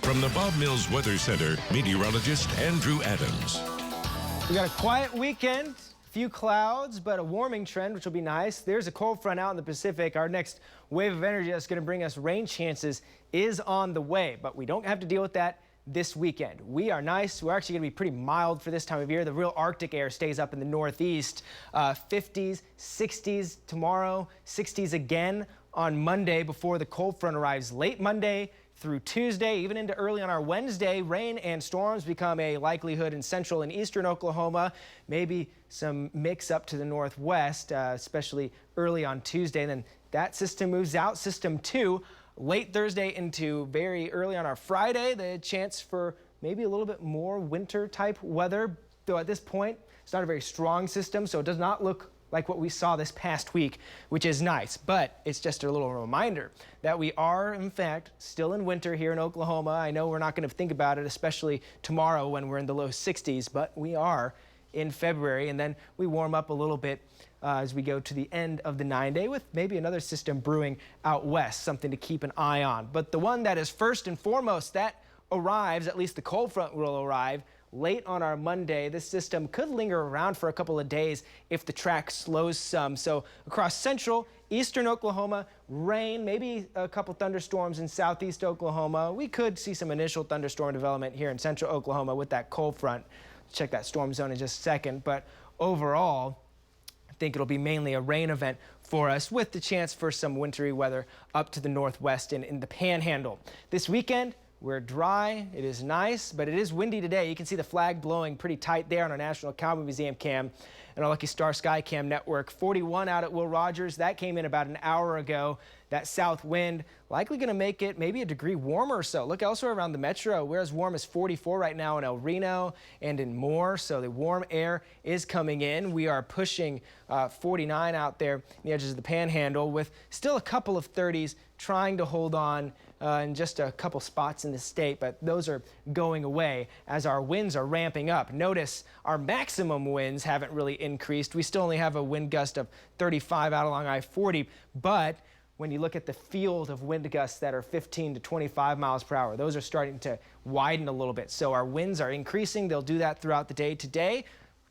From the Bob Mills Weather Center, meteorologist Andrew Adams. We got a quiet weekend, a few clouds, but a warming trend, which will be nice. There's a cold front out in the Pacific. Our next wave of energy that's going to bring us rain chances is on the way, but we don't have to deal with that this weekend. We are nice. We're actually going to be pretty mild for this time of year. The real Arctic air stays up in the northeast. 50s, 60s tomorrow, 60s again on Monday before the cold front arrives late Monday through Tuesday, even into early on our Wednesday. Rain and storms become a likelihood in central and eastern Oklahoma. Maybe some mix up to the northwest, especially early on Tuesday. Then that system moves out. System 2 late Thursday into very early on our Friday. The chance for maybe a little bit more winter type weather, though at this point it's not a very strong system, so it does not look like what we saw this past week, which is nice. But it's just a little reminder that we are, in fact, still in winter here in Oklahoma. I know we're not going to think about it, especially tomorrow when we're in the low 60s, but we are in February, and then we warm up a little bit as we go to the end of the 9-day with maybe another system brewing out west, something to keep an eye on. But the one that is first and foremost that arrives, at least the cold front will arrive, late on our Monday. This system could linger around for a couple of days if the track slows some. So across central, eastern Oklahoma, rain, maybe a couple thunderstorms in southeast Oklahoma. We could see some initial thunderstorm development here in central Oklahoma with that cold front. Check that storm zone in just a second. But overall, I think it'll be mainly a rain event for us with the chance for some wintry weather up to the northwest and in the panhandle. This weekend, we're dry, it is nice, but it is windy today. You can see the flag blowing pretty tight there on our National Cowboy Museum cam and our Lucky Star Sky Cam network. 41 out at Will Rogers. That came in about an hour ago. That south wind likely going to make it maybe a degree warmer or so. Look elsewhere around the metro. We're as warm as 44 right now in El Reno and in Moore. So the warm air is coming in. We are pushing 49 out there in the edges of the panhandle with still a couple of 30s trying to hold on in just a couple spots in the state, but those are going away as our winds are ramping up. Notice our maximum winds haven't really increased. We still only have a wind gust of 35 out along I-40, but when you look at the field of wind gusts that are 15 to 25 miles per hour, those are starting to widen a little bit. So our winds are increasing. They'll do that throughout the day today.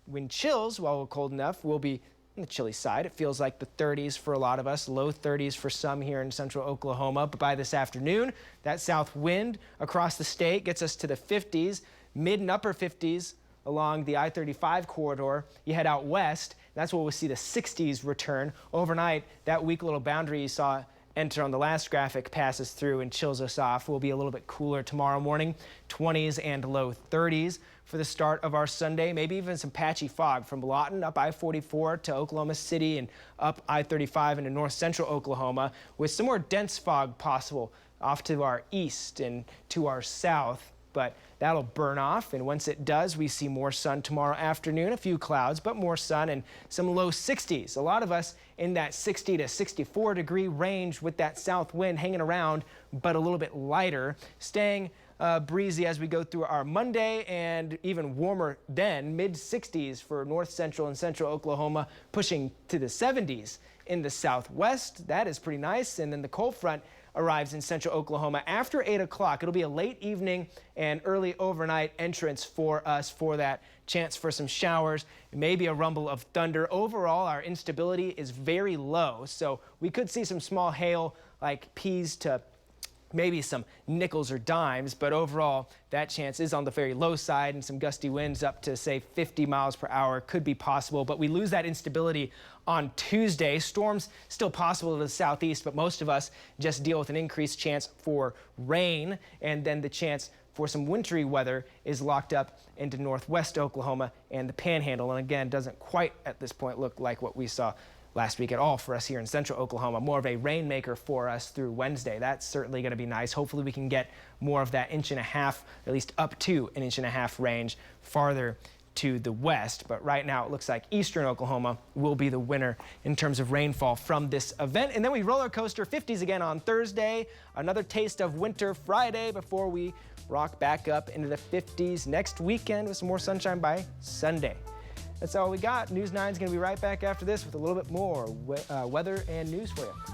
Wind chills, while we're cold enough, will be on the chilly side. It feels like the 30s for a lot of us, low 30s for some here in central Oklahoma. But by this afternoon, that south wind across the state gets us to the 50s, mid and upper 50s along the I-35 corridor. You head out west, that's where we'll see the 60s return. Overnight, that weak little boundary you saw enter on the last graphic passes through and chills us off. We'll be a little bit cooler tomorrow morning, 20s and low 30s for the start of our Sunday. Maybe even some patchy fog from Lawton up I-44 to Oklahoma City and up I-35 into north central Oklahoma, with some more dense fog possible off to our east and to our south. But that'll burn off, and once it does, we see more sun tomorrow afternoon. A few clouds, but more sun and some low 60s. A lot of us in that 60 to 64 degree range with that south wind hanging around, but a little bit lighter, staying breezy as we go through our Monday, and even warmer then, mid 60s for north central and central Oklahoma, pushing to the 70s in the southwest. That is pretty nice. And then the cold front arrives in central Oklahoma after 8 o'clock. It'll be a late evening and early overnight entrance for us for that chance for some showers, maybe a rumble of thunder. Overall, our instability is very low, so we could see some small hail like peas to maybe some nickels or dimes, but overall that chance is on the very low side, and some gusty winds up to say 50 miles per hour could be possible. But we lose that instability on Tuesday. Storms still possible to the southeast, but most of us just deal with an increased chance for rain, and then the chance for some wintry weather is locked up into northwest Oklahoma and the panhandle. And again, doesn't quite at this point look like what we saw last week at all for us here in central Oklahoma. More of a rainmaker for us through Wednesday. That's certainly going to be nice. Hopefully we can get more of that 1.5 inches, at least up to 1.5 inches range farther to the west. But right now it looks like eastern Oklahoma will be the winner in terms of rainfall from this event. And then we roller coaster 50s again on Thursday. Another taste of winter Friday before we rock back up into the 50s next weekend with some more sunshine by Sunday. That's all we got. News 9 is going to be right back after this with a little bit more weather and news for you.